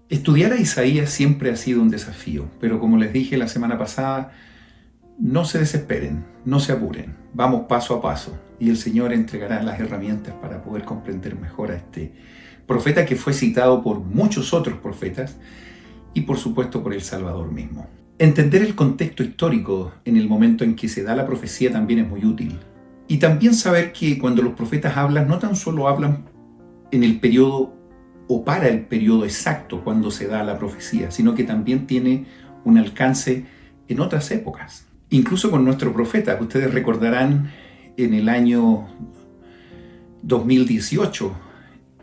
Estudiar a Isaías siempre ha sido un desafío, pero como les dije la semana pasada, no se desesperen, no se apuren, vamos paso a paso y el Señor entregará las herramientas para poder comprender mejor a este profeta que fue citado por muchos otros profetas y por supuesto por el Salvador mismo. Entender el contexto histórico en el momento en que se da la profecía también es muy útil. Y también saber que cuando los profetas hablan, no tan solo hablan en el periodo o para el periodo exacto cuando se da la profecía, sino que también tiene un alcance en otras épocas. Incluso con nuestro profeta, ustedes recordarán en el año 2018,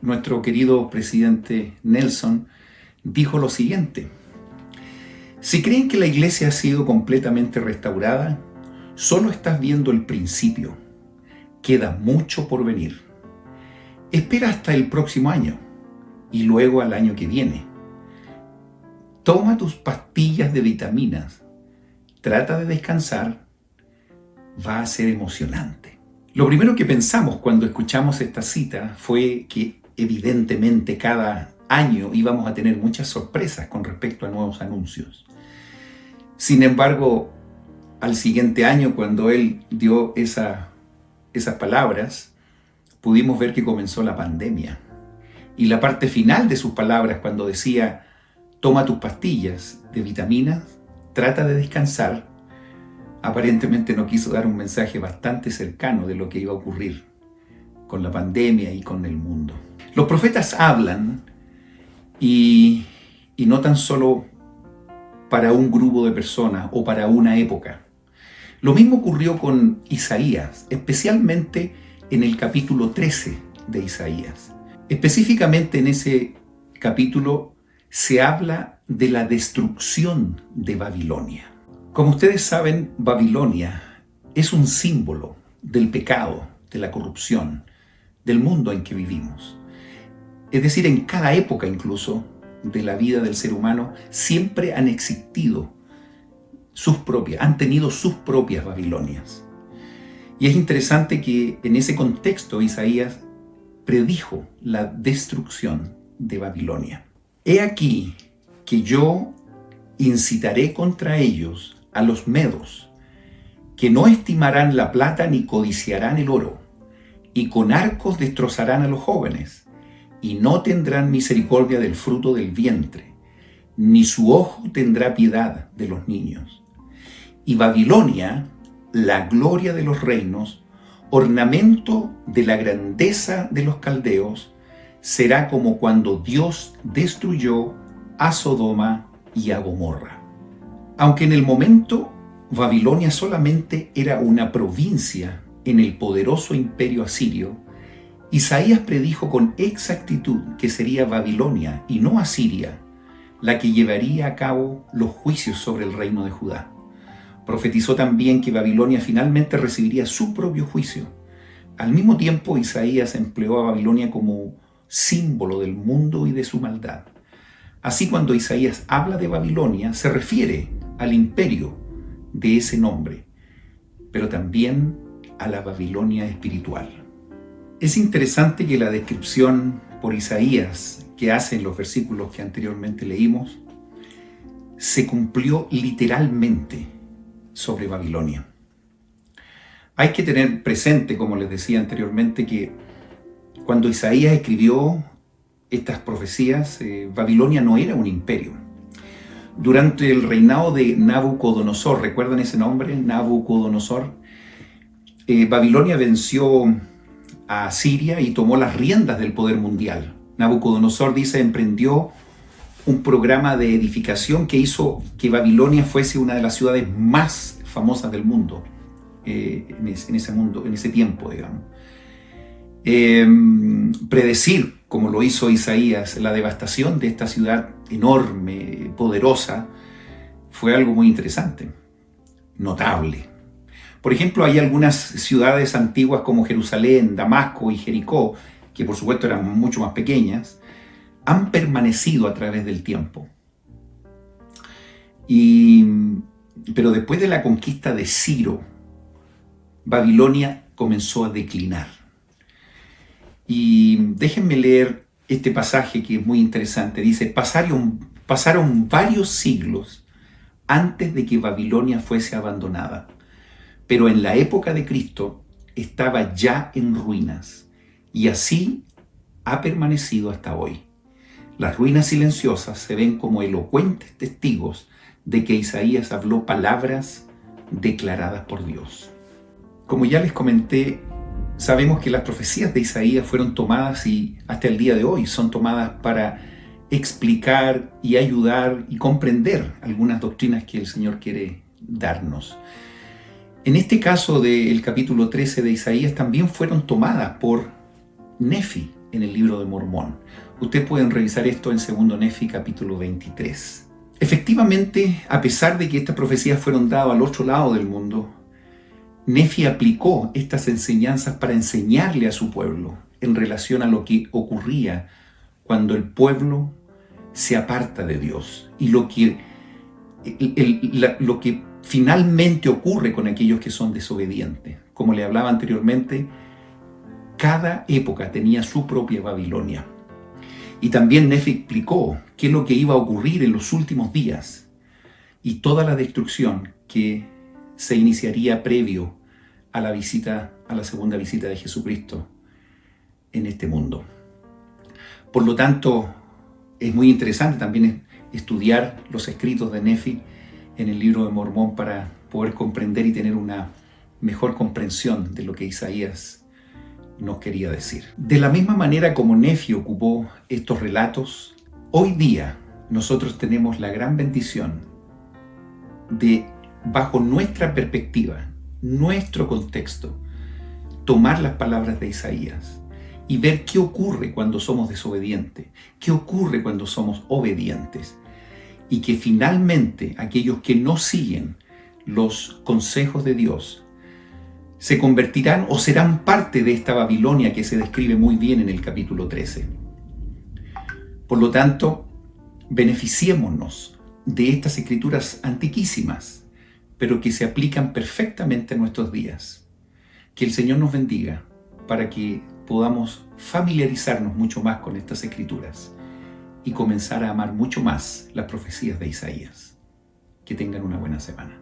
nuestro querido presidente Nelson dijo lo siguiente: si creen que la iglesia ha sido completamente restaurada, solo estás viendo el principio. Queda mucho por venir. Espera hasta el próximo año y luego al año que viene. Toma tus pastillas de vitaminas. Trata de descansar. Va a ser emocionante. Lo primero que pensamos cuando escuchamos esta cita fue que evidentemente cada año íbamos a tener muchas sorpresas con respecto a nuevos anuncios. Sin embargo, al siguiente año, cuando él dio esas palabras, pudimos ver que comenzó la pandemia. Y la parte final de sus palabras, cuando decía, toma tus pastillas de vitaminas, trata de descansar, aparentemente no quiso dar un mensaje bastante cercano de lo que iba a ocurrir con la pandemia y con el mundo. Los profetas hablan y no tan solo para un grupo de personas o para una época. Lo mismo ocurrió con Isaías, especialmente en el capítulo 13 de Isaías. Específicamente en ese capítulo se habla de la destrucción de Babilonia. Como ustedes saben, Babilonia es un símbolo del pecado, de la corrupción, del mundo en que vivimos. Es decir, en cada época incluso de la vida del ser humano siempre han existido han tenido sus propias Babilonias. Y es interesante que en ese contexto Isaías predijo la destrucción de Babilonia. He aquí que yo incitaré contra ellos a los medos, que no estimarán la plata ni codiciarán el oro, y con arcos destrozarán a los jóvenes, y no tendrán misericordia del fruto del vientre, ni su ojo tendrá piedad de los niños. Y Babilonia, la gloria de los reinos, ornamento de la grandeza de los caldeos, será como cuando Dios destruyó a Sodoma y a Gomorra. Aunque en el momento Babilonia solamente era una provincia en el poderoso imperio asirio, Isaías predijo con exactitud que sería Babilonia y no Asiria la que llevaría a cabo los juicios sobre el reino de Judá. Profetizó también que Babilonia finalmente recibiría su propio juicio. Al mismo tiempo, Isaías empleó a Babilonia como símbolo del mundo y de su maldad. Así, cuando Isaías habla de Babilonia, se refiere al imperio de ese nombre, pero también a la Babilonia espiritual. Es interesante que la descripción por Isaías que hace en los versículos que anteriormente leímos se cumplió literalmente sobre Babilonia. Hay que tener presente, como les decía anteriormente, que cuando Isaías escribió estas profecías, Babilonia no era un imperio. Durante el reinado de Nabucodonosor, ¿recuerdan ese nombre? Nabucodonosor. Babilonia venció a Asiria y tomó las riendas del poder mundial. Nabucodonosor, dice, emprendió un programa de edificación que hizo que Babilonia fuese una de las ciudades más famosas del mundo, en ese tiempo, digamos. Predecir, como lo hizo Isaías, la devastación de esta ciudad enorme, poderosa, fue algo muy interesante, notable. Por ejemplo, hay algunas ciudades antiguas como Jerusalén, Damasco y Jericó, que por supuesto eran mucho más pequeñas, han permanecido a través del tiempo. Pero después de la conquista de Ciro, Babilonia comenzó a declinar. Y déjenme leer este pasaje que es muy interesante. Dice, pasaron varios siglos antes de que Babilonia fuese abandonada, pero en la época de Cristo estaba ya en ruinas, y así ha permanecido hasta hoy. Las ruinas silenciosas se ven como elocuentes testigos de que Isaías habló palabras declaradas por Dios. Como ya les comenté, sabemos que las profecías de Isaías fueron tomadas y hasta el día de hoy son tomadas para explicar y ayudar y comprender algunas doctrinas que el Señor quiere darnos. En este caso del capítulo 13 de Isaías también fueron tomadas por Nefi en el libro de Mormón. Ustedes pueden revisar esto en 2 Nefi capítulo 23. Efectivamente, a pesar de que estas profecías fueron dadas al otro lado del mundo, Nefi aplicó estas enseñanzas para enseñarle a su pueblo en relación a lo que ocurría cuando el pueblo se aparta de Dios y lo que finalmente ocurre con aquellos que son desobedientes. Como le hablaba anteriormente, cada época tenía su propia Babilonia. Y también Nefi explicó qué es lo que iba a ocurrir en los últimos días y toda la destrucción que se iniciaría previo a la segunda visita de Jesucristo en este mundo. Por lo tanto, es muy interesante también estudiar los escritos de Nefi en el libro de Mormón para poder comprender y tener una mejor comprensión de lo que Isaías nos quería decir. De la misma manera como Nefi ocupó estos relatos, hoy día nosotros tenemos la gran bendición de, bajo nuestra perspectiva, nuestro contexto, tomar las palabras de Isaías y ver qué ocurre cuando somos desobedientes, qué ocurre cuando somos obedientes, y que finalmente aquellos que no siguen los consejos de Dios se convertirán o serán parte de esta Babilonia que se describe muy bien en el capítulo 13. Por lo tanto, beneficiémonos de estas escrituras antiquísimas, pero que se aplican perfectamente a nuestros días. Que el Señor nos bendiga para que podamos familiarizarnos mucho más con estas escrituras y comenzar a amar mucho más las profecías de Isaías. Que tengan una buena semana.